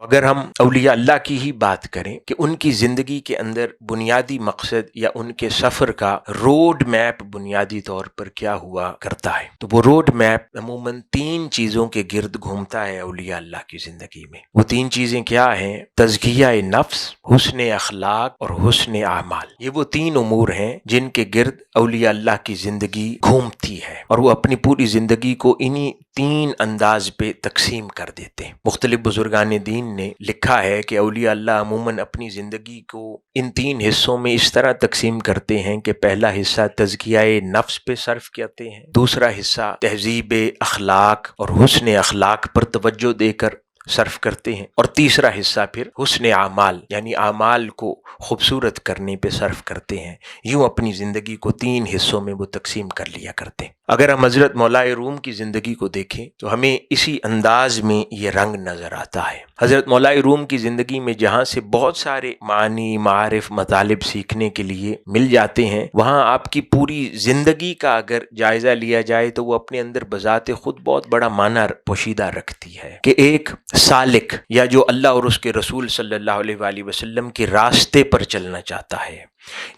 اگر ہم اولیاء اللہ کی ہی بات کریں کہ ان کی زندگی کے اندر بنیادی مقصد یا ان کے سفر کا روڈ میپ بنیادی طور پر کیا ہوا کرتا ہے، تو وہ روڈ میپ عموماً 3 چیزوں کے گرد گھومتا ہے اولیاء اللہ کی زندگی میں۔ وہ 3 چیزیں کیا ہیں؟ تزکیہ نفس، حسن اخلاق اور حسن اعمال۔ یہ وہ 3 امور ہیں جن کے گرد اولیاء اللہ کی زندگی گھومتی ہے، اور وہ اپنی پوری زندگی کو انہی 3 انداز پہ تقسیم کر دیتے ہیں۔ مختلف بزرگان دین نے لکھا ہے کہ اولیاء اللہ عموماً اپنی زندگی کو ان 3 حصوں میں اس طرح تقسیم کرتے ہیں کہ پہلا حصہ تزکیہ نفس پہ صرف کرتے ہیں، دوسرا حصہ تہذیب اخلاق اور حسن اخلاق پر توجہ دے کر صرف کرتے ہیں، اور تیسرا حصہ پھر حسن اعمال یعنی اعمال کو خوبصورت کرنے پہ صرف کرتے ہیں۔ یوں اپنی زندگی کو 3 حصوں میں وہ تقسیم کر لیا کرتے ہیں۔ اگر ہم حضرت مولائے روم کی زندگی کو دیکھیں تو ہمیں اسی انداز میں یہ رنگ نظر آتا ہے۔ حضرت مولائے روم کی زندگی میں جہاں سے بہت سارے معانی، معارف، مطالب سیکھنے کے لیے مل جاتے ہیں، وہاں آپ کی پوری زندگی کا اگر جائزہ لیا جائے تو وہ اپنے اندر بذات خود بہت بڑا معنی پوشیدہ رکھتی ہے کہ ایک سالک یا جو اللہ اور اس کے رسول صلی اللہ علیہ وآلہ وسلم کے راستے پر چلنا چاہتا ہے،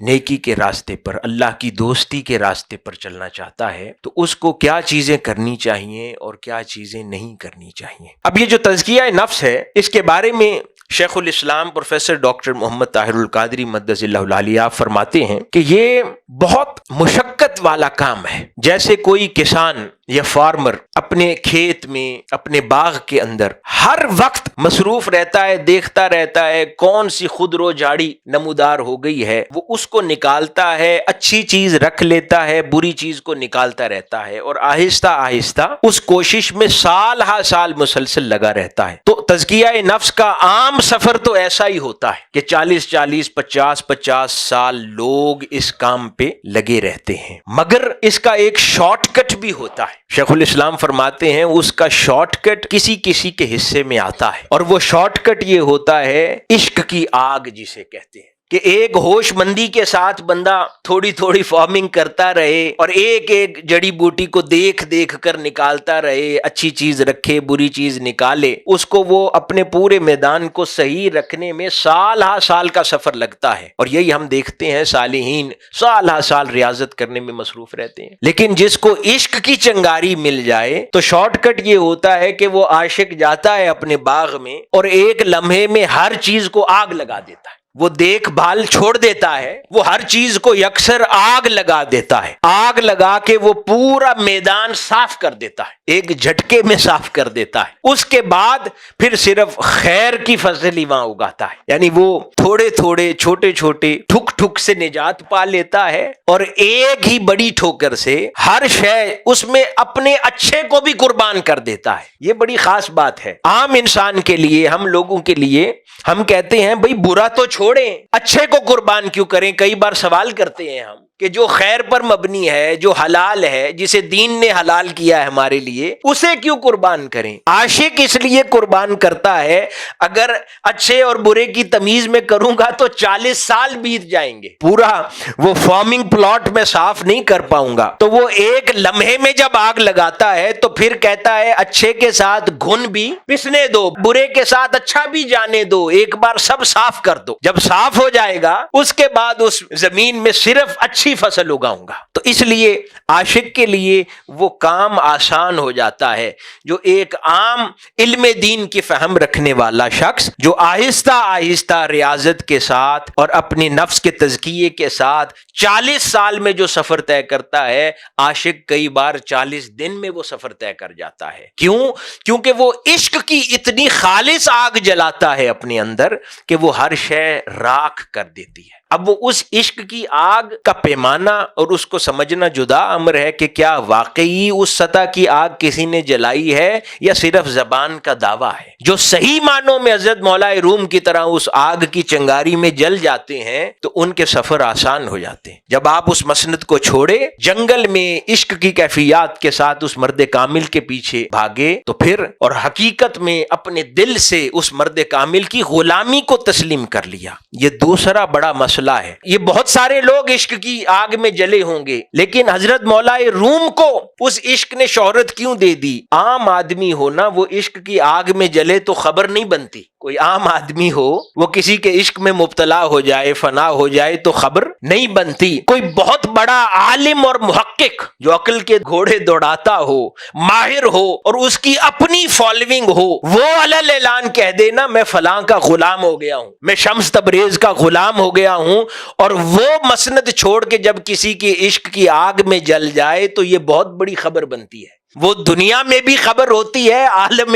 نیکی کے راستے پر، اللہ کی دوستی کے راستے پر چلنا چاہتا ہے، تو اس کو کیا چیزیں کرنی چاہیے اور کیا چیزیں نہیں کرنی چاہیے۔ اب یہ جو تزکیہ نفس ہے، اس کے بارے میں شیخ الاسلام پروفیسر ڈاکٹر محمد طاہر القادری مدث اللہ العالیہ فرماتے ہیں کہ یہ بہت مشقت والا کام ہے۔ جیسے کوئی کسان یا فارمر اپنے کھیت میں، اپنے باغ کے اندر ہر وقت مصروف رہتا ہے، دیکھتا رہتا ہے کون سی خودرو جھاڑی نمودار ہو گئی ہے، وہ اس کو نکالتا ہے، اچھی چیز رکھ لیتا ہے، بری چیز کو نکالتا رہتا ہے، اور آہستہ آہستہ اس کوشش میں سال ہا سال مسلسل لگا رہتا ہے۔ تو تزکیہ نفس کا عام سفر تو ایسا ہی ہوتا ہے کہ 40 50 سال لوگ اس کام پہ لگے رہتے ہیں، مگر اس کا ایک شارٹ کٹ بھی ہوتا ہے۔ شیخ الاسلام فرماتے ہیں اس کا شارٹ کٹ کسی کسی کے حصے میں آتا ہے، اور وہ شارٹ کٹ یہ ہوتا ہے عشق کی آگ جسے کہتے ہیں، کہ ایک ہوش مندی کے ساتھ بندہ تھوڑی تھوڑی فارمنگ کرتا رہے اور ایک ایک جڑی بوٹی کو دیکھ دیکھ کر نکالتا رہے، اچھی چیز رکھے، بری چیز نکالے، اس کو وہ اپنے پورے میدان کو صحیح رکھنے میں سال ہا سال کا سفر لگتا ہے۔ اور یہی ہم دیکھتے ہیں صالحین سال ہا سال ریاضت کرنے میں مصروف رہتے ہیں، لیکن جس کو عشق کی چنگاری مل جائے تو شارٹ کٹ یہ ہوتا ہے کہ وہ عاشق جاتا ہے اپنے باغ میں اور ایک لمحے میں ہر چیز کو آگ لگا دیتا ہے، وہ دیکھ بھال چھوڑ دیتا ہے، وہ ہر چیز کو یکسر آگ لگا دیتا ہے، آگ لگا کے وہ پورا میدان صاف کر دیتا ہے، ایک جھٹکے میں صاف کر دیتا ہے۔ اس کے بعد پھر صرف خیر کی فصل ہی وہاں اگاتا ہے، یعنی وہ تھوڑے تھوڑے چھوٹے چھوٹے ٹھک ٹھک سے نجات پا لیتا ہے، اور ایک ہی بڑی ٹھوکر سے ہر شے اس میں اپنے اچھے کو بھی قربان کر دیتا ہے۔ یہ بڑی خاص بات ہے عام انسان کے لیے، ہم لوگوں کے لیے۔ ہم کہتے ہیں بھئی برا تو چھوڑیں، اچھے کو قربان کیوں کریں؟ کئی بار سوال کرتے ہیں ہم کہ جو خیر پر مبنی ہے، جو حلال ہے، جسے دین نے حلال کیا ہے ہمارے لیے، اسے کیوں قربان کریں؟ عاشق اس لیے قربان کرتا ہے اگر اچھے اور برے کی تمیز میں کروں گا تو 40 سال بیت جائیں گے، پورا وہ فارمنگ پلاٹ میں صاف نہیں کر پاؤں گا۔ تو وہ ایک لمحے میں جب آگ لگاتا ہے تو پھر کہتا ہے اچھے کے ساتھ گھن بھی پسنے دو، برے کے ساتھ اچھا بھی جانے دو، ایک بار سب صاف کر دو۔ جب صاف ہو جائے گا اس کے بعد اس زمین میں صرف اچھی فصل اگاؤں گا۔ تو اس لیے عاشق کے لیے وہ کام آسان ہو جاتا ہے جو ایک عام علم دین کی فہم رکھنے والا شخص جو آہستہ آہستہ ریاضت کے ساتھ اور اپنے نفس کے تزکیے کے ساتھ 40 سال میں جو سفر طے کرتا ہے، عاشق کئی بار 40 دن میں وہ سفر طے کر جاتا ہے۔ کیوں؟ کیونکہ وہ عشق کی اتنی خالص آگ جلاتا ہے اپنے اندر کہ وہ ہر شے راکھ کر دیتی ہے۔ اب وہ اس عشق کی آگ کا پیمانہ اور اس کو سمجھنا جدا امر ہے کہ کیا واقعی اس سطح کی آگ کسی نے جلائی ہے یا صرف زبان کا دعویٰ ہے۔ جو صحیح معنوں میں حضرت مولائے روم کی طرح اس آگ کی چنگاری میں جل جاتے ہیں تو ان کے سفر آسان ہو جاتے ہیں۔ جب آپ اس مسند کو چھوڑے، جنگل میں عشق کی کیفیات کے ساتھ اس مرد کامل کے پیچھے بھاگے، تو پھر اور حقیقت میں اپنے دل سے اس مرد کامل کی غلامی کو تسلیم کر لیا۔ یہ دوسرا بڑا مسئلہ ہے۔ یہ بہت سارے لوگ عشق کی آگ میں جلے ہوں گے، لیکن حضرت مولائے روم کو اس عشق نے شہرت کیوں دے دی؟ عام آدمی ہو نا، وہ عشق کی آگ میں جلے تو خبر نہیں بنتی. کوئی عام آدمی ہو، وہ کسی کے عشق میں مبتلا ہو جائے، فنا ہو جائے تو خبر نہیں بنتی. کوئی بہت بڑا عالم اور محقق جو عقل کے گھوڑے دوڑاتا ہو، ماہر ہو، اور اس کی اپنی فالوئنگ ہو، وہ علل اعلان کہہ دے نا میں فلاں کا غلام ہو گیا ہوں، میں شمس تبریز کا غلام ہو گیا ہوں، اور وہ مسند چھوڑ کے جب کسی کے عشق کی آگ میں جل جائے تو یہ بہت بڑی خبر بنتی ہے. وہ دنیا میں بھی خبر ہوتی ہے، عالم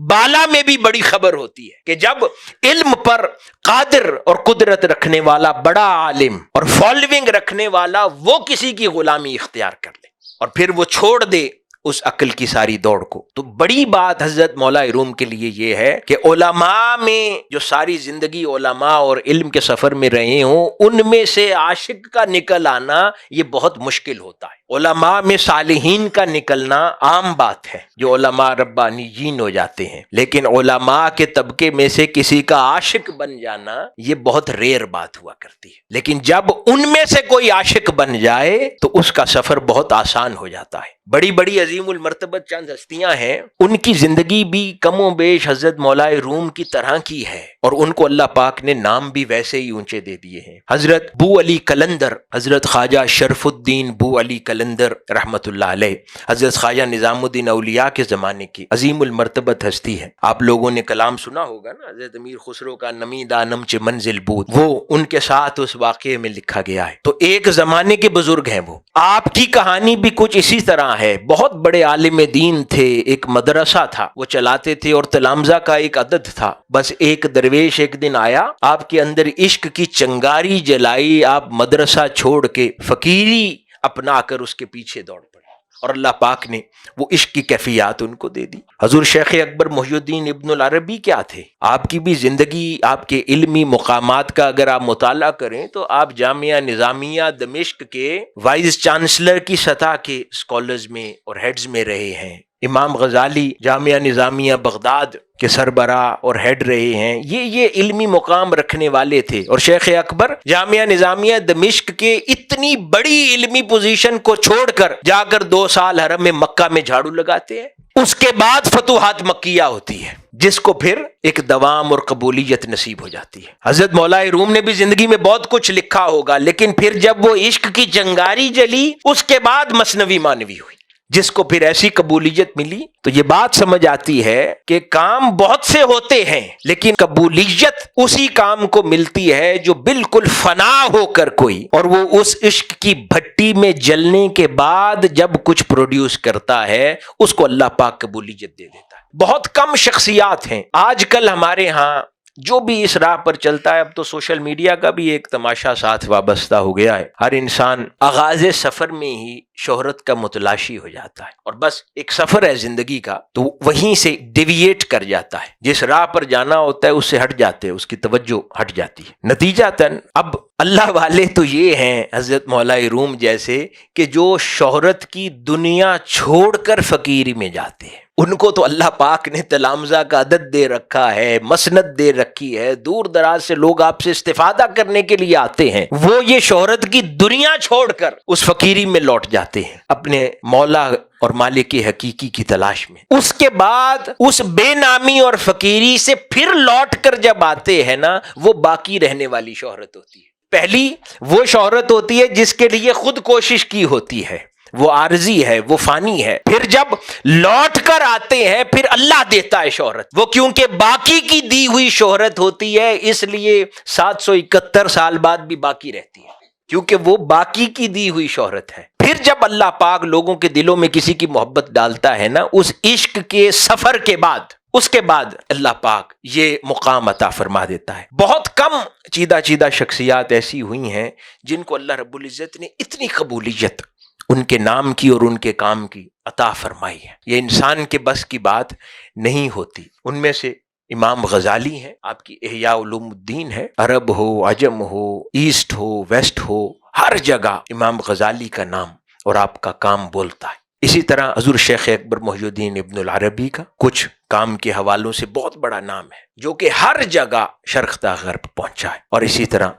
بالا میں بھی بڑی خبر ہوتی ہے کہ جب علم پر قادر اور قدرت رکھنے والا بڑا عالم اور فالوئنگ رکھنے والا وہ کسی کی غلامی اختیار کر لے اور پھر وہ چھوڑ دے اس عقل کی ساری دوڑ کو. تو بڑی بات حضرت مولا روم کے لیے یہ ہے کہ علماء میں جو ساری زندگی علماء اور علم کے سفر میں رہے ہوں، ان میں سے عاشق کا نکل آنا یہ بہت مشکل ہوتا ہے. علماء میں صالحین کا نکلنا عام بات ہے جو علماء ربانیین ہو جاتے ہیں، لیکن علماء کے طبقے میں سے کسی کا عاشق بن جانا یہ بہت ریئر بات ہوا کرتی ہے. لیکن جب ان میں سے کوئی عاشق بن جائے تو اس کا سفر بہت آسان ہو جاتا ہے. بڑی بڑی عظیم المرتبت چند ہستیاں ہیں، ان کی زندگی بھی کم و بیش حضرت مولا روم کی طرح کی ہے، اور ان کو اللہ پاک نے نام بھی ویسے ہی اونچے دے دیے ہیں. حضرت بو علی قلندر، حضرت خواجہ شرف الدین بو علی قلندر رحمت اللہ علیہ، حضرت خواجہ نظام الدین اولیاء کے زمانے کی عظیم المرتبت ہستی ہے. آپ لوگوں نے کلام سنا ہوگا نا، حضرت امیر خسرو کا نمی دانم چ منزل بود، وہ ان کے ساتھ اس واقعے میں لکھا گیا ہے. تو ایک زمانے کے بزرگ ہیں وہ. آپ کی کہانی بھی کچھ اسی طرح ہے. بہت بڑے عالم دین تھے، ایک مدرسہ تھا وہ چلاتے تھے، اور تلامذہ کا ایک عدد تھا. بس ایک درویش ایک دن آیا، آپ کے اندر عشق کی چنگاری جلائی، آپ مدرسہ چھوڑ کے فقیری اپنا کر اس کے پیچھے دوڑ پڑے، اور اللہ پاک نے وہ عشق کی کیفیات ان کو دے دی. حضور شیخ اکبر محی الدین ابن العربی کیا تھے؟ آپ کی بھی زندگی، آپ کے علمی مقامات کا اگر آپ مطالعہ کریں تو آپ جامعہ نظامیہ دمشق کے وائس چانسلر کی سطح کے اسکالرز میں اور ہیڈز میں رہے ہیں. امام غزالی جامعہ نظامیہ بغداد کے سربراہ اور ہیڈ رہے ہیں. یہ علمی مقام رکھنے والے تھے. اور شیخ اکبر جامعہ نظامیہ دمشق کے اتنی بڑی علمی پوزیشن کو چھوڑ کر جا کر 2 سال حرم میں مکہ میں جھاڑو لگاتے ہیں. اس کے بعد فتوحات مکیہ ہوتی ہے، جس کو پھر ایک دوام اور قبولیت نصیب ہو جاتی ہے. حضرت مولا روم نے بھی زندگی میں بہت کچھ لکھا ہوگا، لیکن پھر جب وہ عشق کی چنگاری جلی، اس کے بعد مثنوی مانوی ہوئی، جس کو پھر ایسی قبولیت ملی. تو یہ بات سمجھ آتی ہے کہ کام بہت سے ہوتے ہیں، لیکن قبولیت اسی کام کو ملتی ہے جو بالکل فنا ہو کر کوئی، اور وہ اس عشق کی بھٹی میں جلنے کے بعد جب کچھ پروڈیوس کرتا ہے اس کو اللہ پاک قبولیت دے دیتا ہے. بہت کم شخصیات ہیں آج کل ہمارے ہاں جو بھی اس راہ پر چلتا ہے. اب تو سوشل میڈیا کا بھی ایک تماشا ساتھ وابستہ ہو گیا ہے. ہر انسان آغاز سفر میں ہی شہرت کا متلاشی ہو جاتا ہے، اور بس ایک سفر ہے زندگی کا، تو وہیں سے ڈیویٹ کر جاتا ہے. جس راہ پر جانا ہوتا ہے اس سے ہٹ جاتے ہیں، اس کی توجہ ہٹ جاتی ہے. نتیجتاً اب اللہ والے تو یہ ہیں حضرت مولا روم جیسے کہ جو شہرت کی دنیا چھوڑ کر فقیری میں جاتے ہیں. ان کو تو اللہ پاک نے تلامذہ کا عدد دے رکھا ہے، مسند دے رکھی ہے، دور دراز سے لوگ آپ سے استفادہ کرنے کے لیے آتے ہیں. وہ یہ شہرت کی دنیا چھوڑ کر اس فقیری میں لوٹ جاتے ہیں اپنے مولا اور مالک حقیقی کی تلاش میں. اس کے بعد اس بے نامی اور فقیری سے پھر لوٹ کر جب آتے ہیں نا، وہ باقی رہنے والی شہرت ہوتی ہے. پہلی وہ شہرت ہوتی ہے جس کے لیے خود کوشش کی ہوتی ہے، وہ عارضی ہے، وہ فانی ہے. پھر جب لوٹ کر آتے ہیں پھر اللہ دیتا ہے شہرت. وہ کیونکہ باقی کی دی ہوئی شہرت ہوتی ہے، اس لیے 771 سال بعد بھی باقی رہتی ہے، کیونکہ وہ باقی کی دی ہوئی شہرت ہے. پھر جب اللہ پاک لوگوں کے دلوں میں کسی کی محبت ڈالتا ہے نا، اس عشق کے سفر کے بعد، اس کے بعد اللہ پاک یہ مقام عطا فرما دیتا ہے. بہت کم چیدہ شخصیات ایسی ہوئی ہیں جن کو اللہ رب العزت نے اتنی قبولیت ان کے نام کی اور ان کے کام کی عطا فرمائی ہے. یہ انسان کے بس کی بات نہیں ہوتی. ان میں سے امام غزالی ہیں، آپ کی احیاء علوم الدین ہے. عرب ہو، عجم ہو، ایسٹ ہو، ویسٹ ہو، ہر جگہ امام غزالی کا نام اور آپ کا کام بولتا ہے. اسی طرح حضور شیخ اکبر محی الدین ابن العربی کا کچھ کام کے حوالوں سے بہت بڑا نام ہے جو کہ ہر جگہ شرق تا غرب پہنچا ہے. اور اسی طرح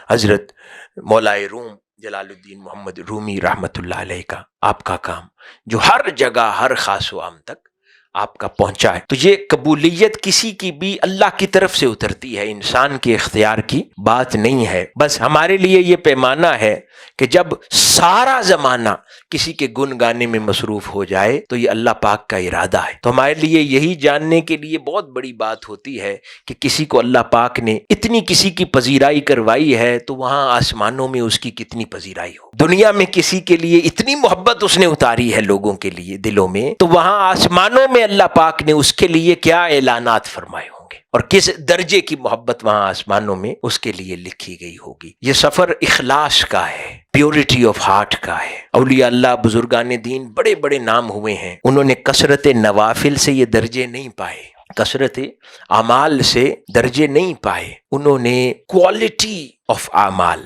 حضرت مولا روم جلال الدین محمد رومی رحمۃ اللہ علیہ کا، آپ کا کام جو ہر جگہ ہر خاص و عام تک آپ کا پہنچا ہے. تو یہ قبولیت کسی کی بھی اللہ کی طرف سے اترتی ہے، انسان کے اختیار کی بات نہیں ہے. بس ہمارے لیے یہ پیمانہ ہے کہ جب سارا زمانہ کسی کے گن گانے میں مصروف ہو جائے تو یہ اللہ پاک کا ارادہ ہے. تو ہمارے لیے یہی جاننے کے لیے بہت بڑی بات ہوتی ہے کہ کسی کو اللہ پاک نے اتنی کسی کی پذیرائی کروائی ہے تو وہاں آسمانوں میں اس کی کتنی پذیرائی ہو. دنیا میں کسی کے لیے اتنی محبت اس نے اتاری ہے لوگوں کے لیے دلوں میں، تو وہاں آسمانوں میں اللہ پاک نے اس کے لیے کیا اعلانات فرمائے ہوں گے اور کس درجے کی محبت وہاں آسمانوں میں اس کے لیے لکھی گئی ہوگی. یہ سفر اخلاص کا ہے، پیورٹی آف ہارٹ کا ہے. اولیاء اللہ بزرگان دین بڑے بڑے نام ہوئے ہیں، انہوں نے کثرت نوافل سے یہ درجے نہیں پائے، کثرت اعمال سے درجے نہیں پائے، انہوں نے کوالٹی آف اعمال،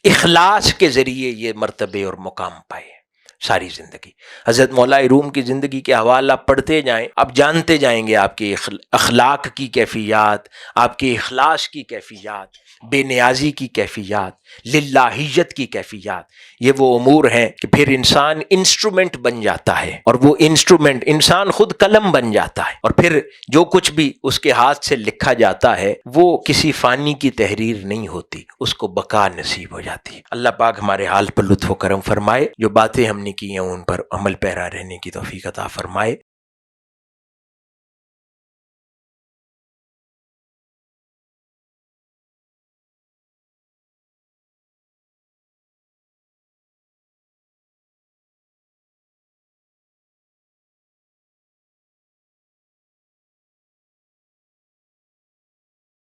اخلاص کے ذریعے یہ مرتبے اور مقام پائے ساری زندگی. حضرت مولا روم کی زندگی کے حوالہ آپ پڑھتے جائیں، آپ جانتے جائیں گے آپ کے اخلاق کی کیفیات، آپ کے اخلاص کی کیفیات، بے نیازی کی کیفیات، للہیت کی کیفیات. یہ وہ امور ہیں کہ پھر انسان انسٹرومنٹ بن جاتا ہے، اور وہ انسٹرومنٹ انسان خود قلم بن جاتا ہے، اور پھر جو کچھ بھی اس کے ہاتھ سے لکھا جاتا ہے وہ کسی فانی کی تحریر نہیں ہوتی، اس کو بقا نصیب ہو جاتی ہے. اللہ پاک ہمارے حال پر لطف و کرم فرمائے، جو باتیں ہم نے کی ہیں ان پر عمل پیرا رہنے کی توفیق عطا فرمائے.